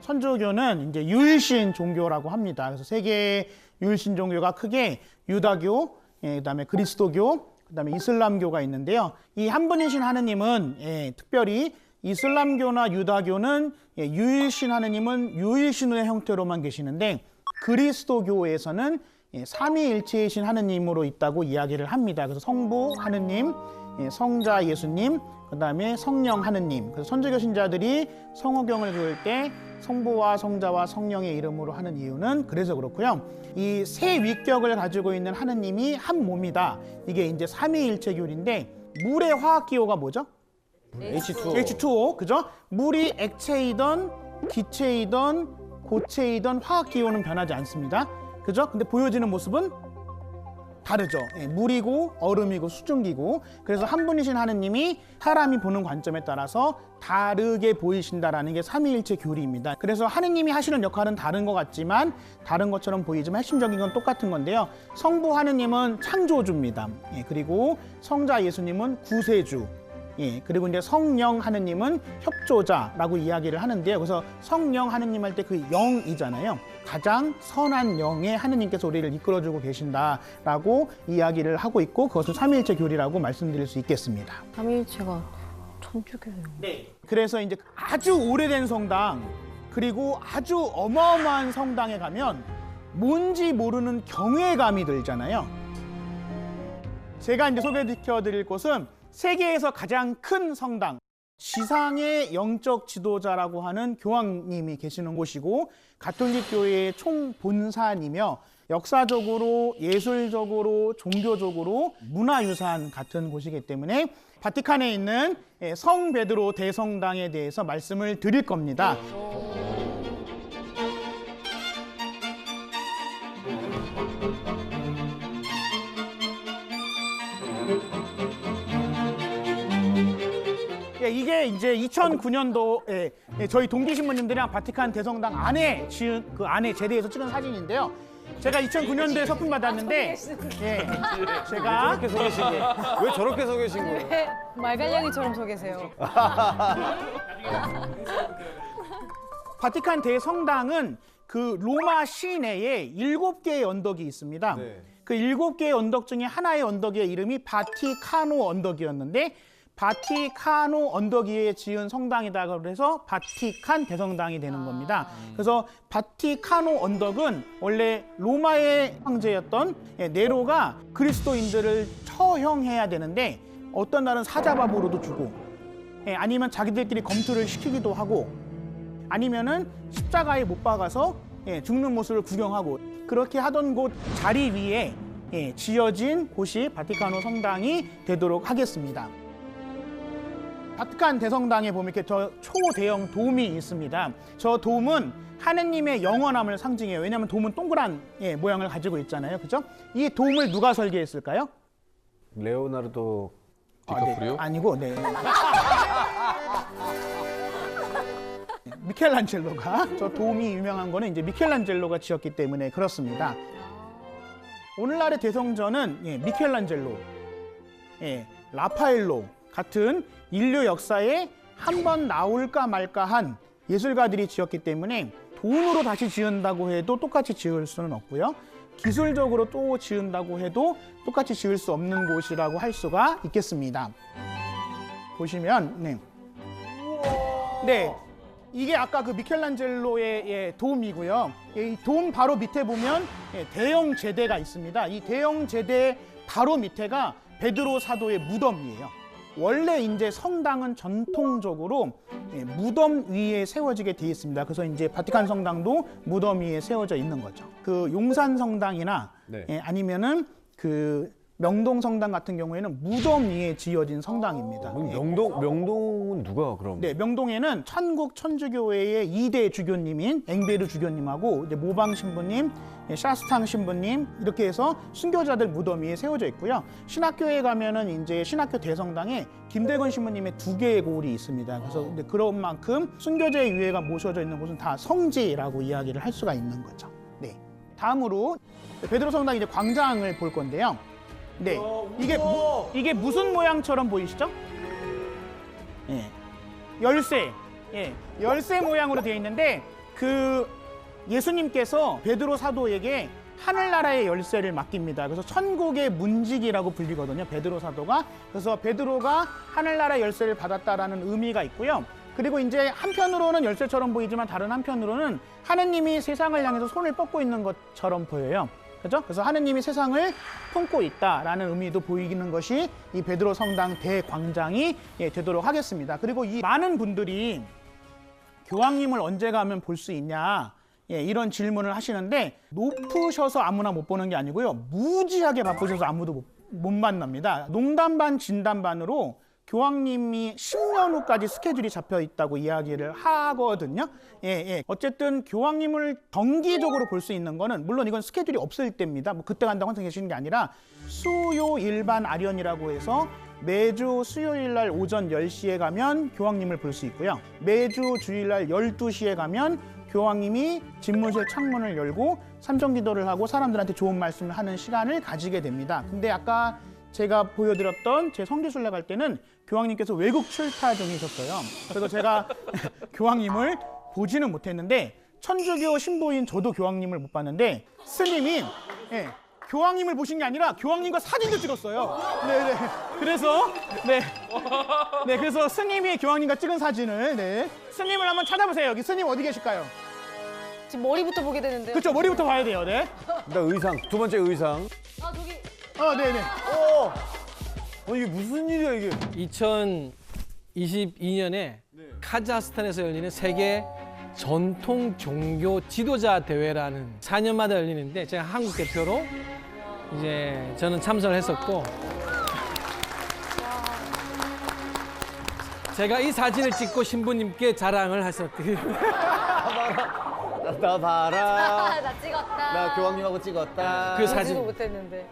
천주교는 이제 유일신 종교라고 합니다. 그래서 세 개의 유일신 종교가 크게 유다교, 그다음에 그리스도교, 그다음에 이슬람교가 있는데요. 이 한 분이신 하느님은 특별히 이슬람교나 유다교는 유일신 하느님은 유일신의 형태로만 계시는데 그리스도교에서는 삼위일체이신 하느님으로 있다고 이야기를 합니다. 그래서 성부 하느님, 성자 예수님, 그다음에 성령 하느님. 그래서 천주교 신자들이 성호경을 그을 때 성부와 성자와 성령의 이름으로 하는 이유는 그래서 그렇고요. 이 세 위격을 가지고 있는 하느님이 한 몸이다. 이게 이제 삼위일체교리인데 물의 화학 기호가 뭐죠? H2O. H2O, 그죠? 물이 액체이던 기체이던 고체이던 화학 기호는 변하지 않습니다. 그죠? 근데 보여지는 모습은 다르죠. 물이고 얼음이고 수증기고. 그래서 한 분이신 하느님이 사람이 보는 관점에 따라서 다르게 보이신다라는 게 삼위일체 교리입니다. 그래서 하느님이 하시는 역할은 다른 것 같지만 다른 것처럼 보이지만 핵심적인 건 똑같은 건데요. 성부 하느님은 창조주입니다. 그리고 성자 예수님은 구세주. 그리고 이제 성령 하느님은 협조자라고 이야기를 하는데요. 그래서 성령 하느님 할 때 그 영이잖아요. 가장 선한 영의 하느님께서 우리를 이끌어주고 계신다라고 이야기를 하고 있고 그것을 삼위일체 교리라고 말씀드릴 수 있겠습니다. 삼위일체가 천주교예요. 네. 그래서 이제 아주 오래된 성당 그리고 아주 어마어마한 성당에 가면 뭔지 모르는 경외감이 들잖아요. 제가 이제 소개시켜드릴 곳은 세계에서 가장 큰 성당, 지상의 영적 지도자라고 하는 교황님이 계시는 곳이고 가톨릭 교회의 총본산이며 역사적으로, 예술적으로, 종교적으로 문화유산 같은 곳이기 때문에 바티칸에 있는 성 베드로 대성당에 대해서 말씀을 드릴 겁니다. 이게 이제 2009년도에 저희 동기 신부님들이랑 바티칸 대성당 안에 지은 그 안에 제대해서 찍은 사진인데요. 제가 2009년도에 서품 받았는데 제가 저렇게 서 계신 게. 왜 저렇게 서 계신 거예요? 말갈량이처럼 서 계세요. 바티칸 대성당은 그 로마 시내에 7개의 언덕이 있습니다. 네. 그 7개의 언덕 중에 하나의 언덕의 이름이 바티카노 언덕이었는데 바티카노 언덕 위에 지은 성당이다 그래서 바티칸 대성당이 되는 겁니다. 그래서 바티카노 언덕은 원래 로마의 황제였던 네로가 그리스도인들을 처형해야 되는데 어떤 날은 사자밥으로도 주고 아니면 자기들끼리 검투를 시키기도 하고 아니면은 십자가에 못 박아서 죽는 모습을 구경하고 그렇게 하던 곳 자리 위에 지어진 곳이 바티카노 성당이 되도록 하겠습니다. 바티칸 대성당에 보면 이렇게 저 초대형 돔이 있습니다. 저 돔은 하느님의 영원함을 상징해요. 왜냐하면 돔은 동그란 모양을 가지고 있잖아요. 그죠? 이 돔을 누가 설계했을까요? 레오나르도 네. 아니고, 네. 미켈란젤로가 저 돔이 유명한 거는 이제 미켈란젤로가 지었기 때문에 그렇습니다. 오늘날의 대성전은 미켈란젤로, 라파엘로 같은 인류 역사에 한 번 나올까 말까한 예술가들이 지었기 때문에 돈으로 다시 지은다고 해도 똑같이 지을 수는 없고요. 기술적으로 또 지은다고 해도 똑같이 지을 수 없는 곳이라고 할 수가 있겠습니다. 보시면 네. 이게 아까 그 미켈란젤로의 돔이고요. 이 돔 바로 밑에 보면 대형 제대가 있습니다. 이 대형 제대 바로 밑에가 베드로 사도의 무덤이에요. 원래 이제 성당은 전통적으로 무덤 위에 세워지게 돼 있습니다. 그래서 이제 바티칸 성당도 무덤 위에 세워져 있는 거죠. 그 용산 성당이나 아니면은 그 명동 성당 같은 경우에는 무덤 위에 지어진 성당입니다. 명동은 누가 그럼? 네, 명동에는 천국 천주교회의 2대 주교님인 앵베르 주교님하고 이제 모방 신부님, 샤스탕 신부님 이렇게 해서 순교자들 무덤 위에 세워져 있고요. 신학교에 가면은 이제 신학교 대성당에 김대건 신부님의 2개의 고울이 있습니다. 그래서 이제 그런 만큼 순교자의 유해가 모셔져 있는 곳은 다 성지라고 이야기를 할 수가 있는 거죠. 네. 다음으로 베드로 성당 이제 광장을 볼 건데요. 네, 이게 무슨 모양처럼 보이시죠? 열쇠, 열쇠 모양으로 되어 있는데 그 예수님께서 베드로 사도에게 하늘나라의 열쇠를 맡깁니다. 그래서 천국의 문지기라고 불리거든요. 베드로 사도가. 그래서 베드로가 하늘나라의 열쇠를 받았다라는 의미가 있고요. 그리고 이제 한편으로는 열쇠처럼 보이지만 다른 한편으로는 하느님이 세상을 향해서 손을 뻗고 있는 것처럼 보여요. 그죠? 그래서 하느님이 세상을 품고 있다라는 의미도 보이는 것이 이 베드로 성당 대광장이 되도록 하겠습니다. 그리고 이 많은 분들이 교황님을 언제 가면 볼 수 있냐 이런 질문을 하시는데 높으셔서 아무나 못 보는 게 아니고요. 무지하게 바쁘셔서 아무도 못 만납니다. 농담 반 진담 반으로 교황님이 10년 후까지 스케줄이 잡혀 있다고 이야기를 하거든요. 어쨌든 교황님을 정기적으로 볼 수 있는 거는 물론 이건 스케줄이 없을 때입니다. 뭐 그때 간다고 항상 계시는 게 아니라 수요 일반 아련이라고 해서 매주 수요일 날 오전 10시에 가면 교황님을 볼 수 있고요. 매주 주일 날 12시에 가면 교황님이 집무실 창문을 열고 삼정기도를 하고 사람들한테 좋은 말씀을 하는 시간을 가지게 됩니다. 근데 아까 제가 보여드렸던 제 성지순례 갈 때는 교황님께서 외국 출타 중이셨어요. 그래서 제가 교황님을 보지는 못했는데 천주교 신부인 저도 교황님을 못 봤는데 스님이 교황님을 보신 게 아니라 교황님과 사진도 찍었어요. 네네. 그래서 스님이 교황님과 찍은 사진을 스님을 한번 찾아보세요. 여기 스님 어디 계실까요? 지금 머리부터 보게 되는데요. 그렇죠. 머리부터 봐야 돼요. 네. 일단 의상, 두 번째 의상. 아 저기 네네. 이게 무슨 일이야 이게? 2022년에 카자흐스탄에서 열리는 세계 전통 종교 지도자 대회라는 4년마다 열리는데 제가 한국 대표로 이제 저는 참석을 했었고 제가 이 사진을 찍고 신부님께 자랑을 했었거든요. 나 봐라. 나 찍었다. 나 교황님하고 찍었다. 그 사진. 보지도 못했는데.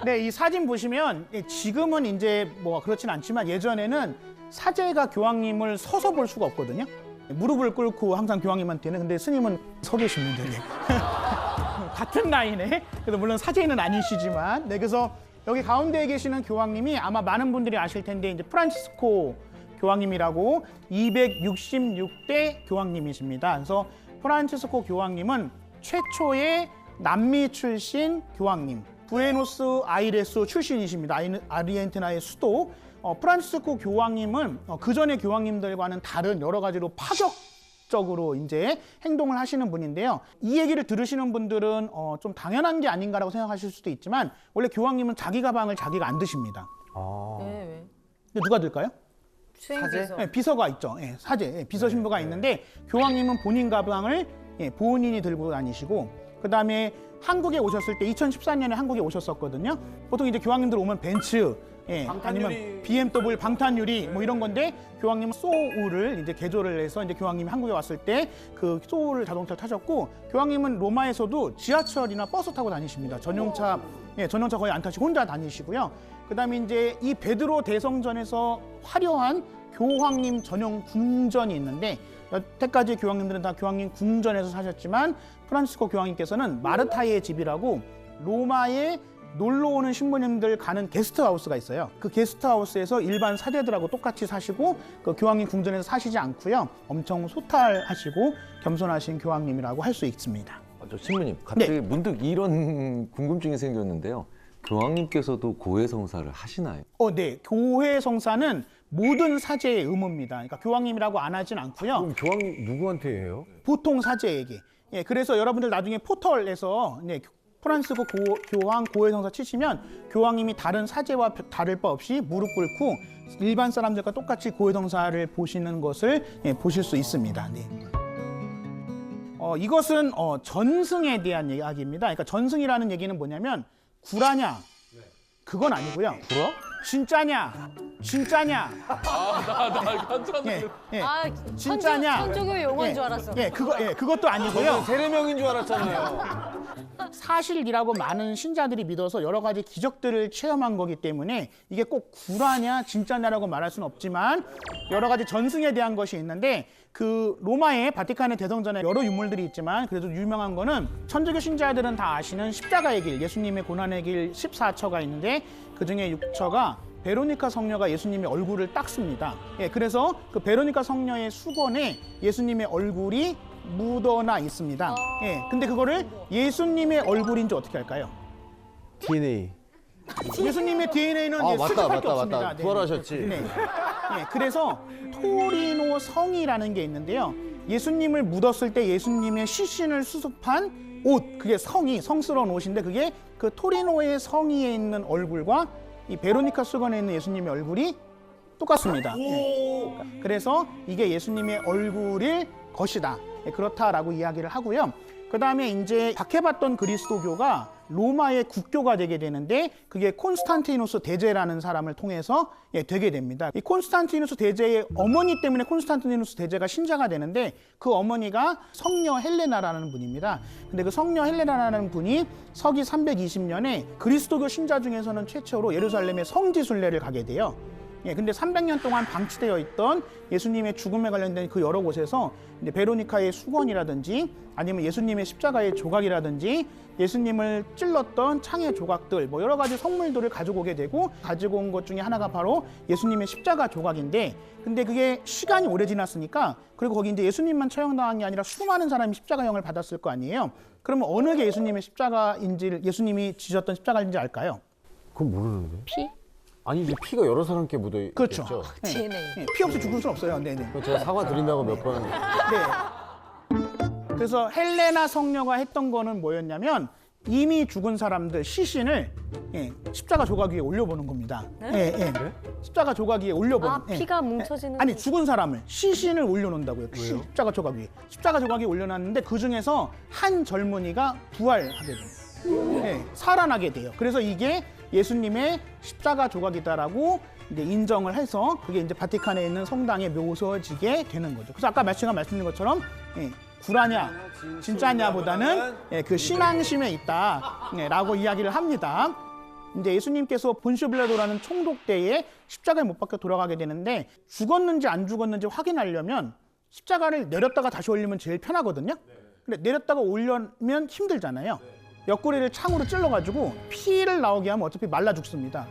네, 이 사진 보시면 지금은 이제 뭐 그렇진 않지만 예전에는 사제가 교황님을 서서 볼 수가 없거든요. 무릎을 꿇고 항상 교황님한테는 근데 스님은 서 계십니다. 같은 나이네. 그래서 물론 사제는 아니시지만 그래서 여기 가운데에 계시는 교황님이 아마 많은 분들이 아실 텐데 이제 프란치스코 교황님이라고 266대 교황님이십니다. 그래서 프란치스코 교황님은 최초의 남미 출신 교황님, 부에노스 아이레스 출신이십니다. 아르헨티나의 수도. 프란치스코 교황님은 그 전의 교황님들과는 다른 여러 가지로 파격적으로 이제 행동을 하시는 분인데요. 이 얘기를 들으시는 분들은 좀 당연한 게 아닌가라고 생각하실 수도 있지만 원래 교황님은 자기 가방을 자기가 안 드십니다. 왜? 근데 누가 들까요? 수행비서. 비서가 있죠. 사제, 비서 신부가 있는데 교황님은 본인 가방을 본인이 들고 다니시고 그다음에 한국에 오셨을 때 2014년에 한국에 오셨었거든요. 보통 이제 교황님들 오면 벤츠, 아니면 BMW 방탄유리 뭐 이런 건데 교황님은 소우를 이제 개조를 해서 이제 교황님이 한국에 왔을 때 그 소우를 자동차를 타셨고 교황님은 로마에서도 지하철이나 버스 타고 다니십니다. 전용차 거의 안 타시고 혼자 다니시고요. 그다음에 이제 이 베드로 대성전에서 화려한 교황님 전용 궁전이 있는데 여태까지 교황님들은 다 교황님 궁전에서 사셨지만 프란치스코 교황님께서는 마르타의 집이라고 로마에 놀러 오는 신부님들 가는 게스트하우스가 있어요. 그 게스트하우스에서 일반 사제들하고 똑같이 사시고 그 교황님 궁전에서 사시지 않고요. 엄청 소탈하시고 겸손하신 교황님이라고 할 수 있습니다. 저 신부님 갑자기 문득 이런 궁금증이 생겼는데요. 교황님께서도 고해성사를 하시나요? 네. 교회 성사는 모든 사제의 의무입니다. 그러니까 교황님이라고 안 하진 않고요. 그럼 교황 누구한테 해요? 보통 사제에게. 그래서 여러분들 나중에 포털에서 프란시스코 교황 고해성사 치시면 교황님이 다른 사제와 다를 바 없이 무릎 꿇고 일반 사람들과 똑같이 고해성사를 보시는 것을 보실 수 있습니다. 이것은 전승에 대한 이야기입니다. 그러니까 전승이라는 얘기는 뭐냐면 구라냐? 그건 아니고요. 구라? 진짜냐? 진짜냐? 진짜냐? 천주교 용어인 줄 알았어. 그것도 아니고요. 세례명인 줄 알았잖아요. 사실이라고 많은 신자들이 믿어서 여러 가지 기적들을 체험한 거기 때문에 이게 꼭 구라냐 진짜냐라고 말할 수는 없지만 여러 가지 전승에 대한 것이 있는데 그 로마의 바티칸의 대성전에 여러 유물들이 있지만 그래도 유명한 거는 천주교 신자들은 다 아시는 십자가의 길, 예수님의 고난의 길 14처가 있는데 그중에 6처가 베로니카 성녀가 예수님의 얼굴을 닦습니다. 예, 그래서 그 베로니카 성녀의 수건에 예수님의 얼굴이 묻어나 있습니다. 예, 근데 그거를 예수님의 얼굴인지 어떻게 할까요? DNA. 예수님의 DNA는 아, 맞다, 수집할 게 맞다, 없습니다. 맞다. 부활하셨지. 네. 예, 그래서 토리노 성이라는 게 있는데요. 예수님을 묻었을 때 예수님의 시신을 수습한 옷, 그게 성스러운 옷인데 그게 그 토리노의 성이에 있는 얼굴과 이 베로니카 수건에 있는 예수님의 얼굴이 똑같습니다. 예. 그래서 이게 예수님의 얼굴일 것이다. 예, 그렇다라고 이야기를 하고요. 그 다음에 이제 박해받던 그리스도교가 로마의 국교가 되게 되는데 그게 콘스탄티누스 대제라는 사람을 통해서 되게 됩니다. 이 콘스탄티누스 대제의 어머니 때문에 콘스탄티누스 대제가 신자가 되는데 그 어머니가 성녀 헬레나라는 분입니다. 근데 그 성녀 헬레나라는 분이 서기 320년에 그리스도교 신자 중에서는 최초로 예루살렘의 성지순례를 가게 돼요. 예, 근데 300년 동안 방치되어 있던 예수님의 죽음에 관련된 그 여러 곳에서 이제 베로니카의 수건이라든지 아니면 예수님의 십자가의 조각이라든지 예수님을 찔렀던 창의 조각들 뭐 여러 가지 성물들을 가지고 오게 되고 가지고 온 것 중에 하나가 바로 예수님의 십자가 조각인데 근데 그게 시간이 오래 지났으니까 그리고 거기 이제 예수님만 처형당한 게 아니라 수많은 사람이 십자가형을 받았을 거 아니에요. 그러면 어느 게 예수님의 십자가인지 예수님이 지셨던 십자가인지 알까요? 그건 모르는데. 피? 아니 이제 피가 여러 사람께 묻어 있죠. 그렇죠. 네. DNA. 네, 피 없이 죽을 수는 없어요. 네네. 제가 사과 드린다고 몇 번. 네. 그래서 헬레나 성녀가 했던 거는 뭐였냐면 이미 죽은 사람들 시신을 십자가 조각 위에 올려보는 겁니다. 십자가 조각 위에 올려보는. 아, 피가 뭉쳐지는. 아니 죽은 사람을 시신을 올려놓는다고요. 십자가 조각 위에. 십자가 조각 위에 올려놨는데 그 중에서 한 젊은이가 부활하게 돼요. 살아나게 돼요. 그래서 이게 예수님의 십자가 조각이다라고 이제 인정을 해서 그게 이제 바티칸에 있는 성당에 묘소지게 되는 거죠. 그래서 아까 제가 말씀드린 것처럼 구라냐 진짜냐보다는 그 신앙심에 있다라고 이야기를 합니다. 이제 예수님께서 본시오 빌라도라는 총독 때에 십자가에 못 박혀 돌아가게 되는데 죽었는지 안 죽었는지 확인하려면 십자가를 내렸다가 다시 올리면 제일 편하거든요. 근데 내렸다가 올리면 힘들잖아요. 옆구리를 창으로 찔러가지고 피를 나오게 하면 어차피 말라 죽습니다.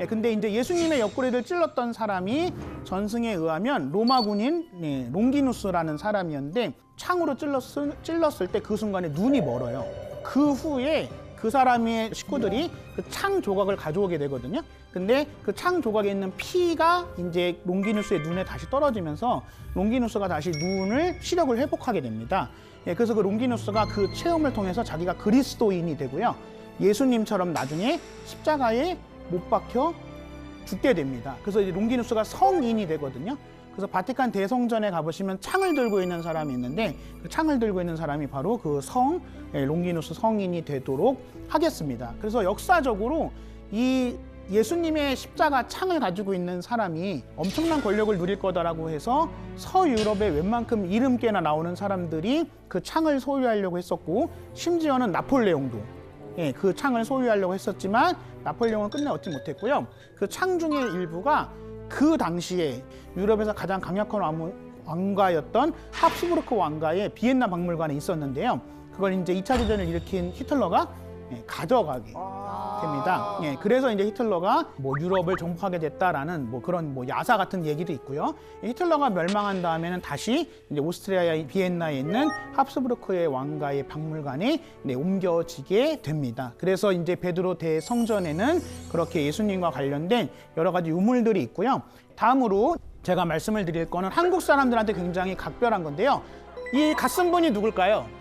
근데 이제 예수님의 옆구리를 찔렀던 사람이 전승에 의하면 로마 군인 롱기누스라는 사람이었는데 창으로 찔렀을 때 그 순간에 눈이 멀어요. 그 후에 그 사람의 식구들이 그 창 조각을 가져오게 되거든요. 근데 그 창 조각에 있는 피가 이제 롱기누스의 눈에 다시 떨어지면서 롱기누스가 다시 눈을 시력을 회복하게 됩니다. 그래서 그 롱기누스가 그 체험을 통해서 자기가 그리스도인이 되고요. 예수님처럼 나중에 십자가에 못 박혀 죽게 됩니다. 그래서 이제 롱기누스가 성인이 되거든요. 그래서 바티칸 대성전에 가보시면 창을 들고 있는 사람이 있는데 그 창을 들고 있는 사람이 바로 그 롱기누스 성인이 되도록 하겠습니다. 그래서 역사적으로 이 예수님의 십자가 창을 가지고 있는 사람이 엄청난 권력을 누릴 거다라고 해서 서유럽의 웬만큼 이름께나 나오는 사람들이 그 창을 소유하려고 했었고 심지어는 나폴레옹도 그 창을 소유하려고 했었지만 나폴레옹은 끝내 얻지 못했고요. 그 창 중의 일부가 그 당시에 유럽에서 가장 강력한 왕가였던 합스부르크 왕가의 비엔나 박물관에 있었는데요. 그걸 이제 2차 대전을 일으킨 히틀러가 가져가게 됩니다. 그래서 이제 히틀러가 뭐 유럽을 정복하게 됐다라는 뭐 그런 뭐 야사 같은 얘기도 있고요. 히틀러가 멸망한 다음에는 다시 이제 오스트리아의 비엔나에 있는 합스부르크의 왕가의 박물관에 옮겨지게 됩니다. 그래서 이제 베드로 대성전에는 그렇게 예수님과 관련된 여러 가지 유물들이 있고요. 다음으로 제가 말씀을 드릴 거는 한국 사람들한테 굉장히 각별한 건데요. 이 갓쓴분이 누굴까요?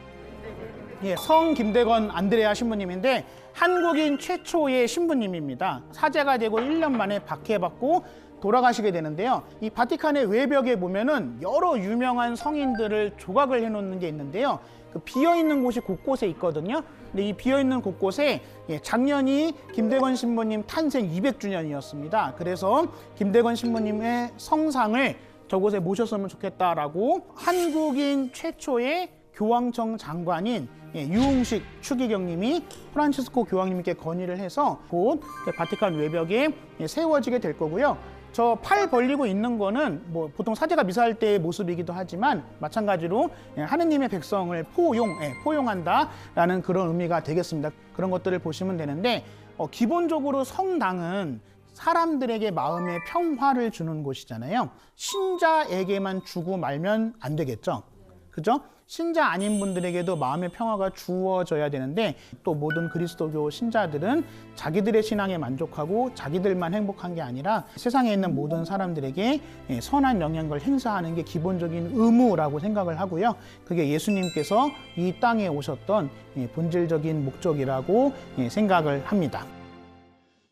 성 김대건 안드레아 신부님인데 한국인 최초의 신부님입니다. 사제가 되고 1년 만에 박해받고 돌아가시게 되는데요. 이 바티칸의 외벽에 보면은 여러 유명한 성인들을 조각을 해놓는 게 있는데요. 그 비어있는 곳이 곳곳에 있거든요. 근데 이 비어있는 곳곳에 작년이 김대건 신부님 탄생 200주년이었습니다. 그래서 김대건 신부님의 성상을 저곳에 모셨으면 좋겠다라고 한국인 최초의 교황청 장관인 유흥식 추기경님이 프란치스코 교황님께 건의를 해서 곧 바티칸 외벽에 세워지게 될 거고요. 저 팔 벌리고 있는 거는 뭐 보통 사제가 미사할 때의 모습이기도 하지만 마찬가지로 하느님의 백성을 포용한다라는 그런 의미가 되겠습니다. 그런 것들을 보시면 되는데 기본적으로 성당은 사람들에게 마음의 평화를 주는 곳이잖아요. 신자에게만 주고 말면 안 되겠죠. 그죠? 신자 아닌 분들에게도 마음의 평화가 주어져야 되는데 또 모든 그리스도교 신자들은 자기들의 신앙에 만족하고 자기들만 행복한 게 아니라 세상에 있는 모든 사람들에게 선한 영향을 행사하는 게 기본적인 의무라고 생각을 하고요. 그게 예수님께서 이 땅에 오셨던 본질적인 목적이라고 생각을 합니다.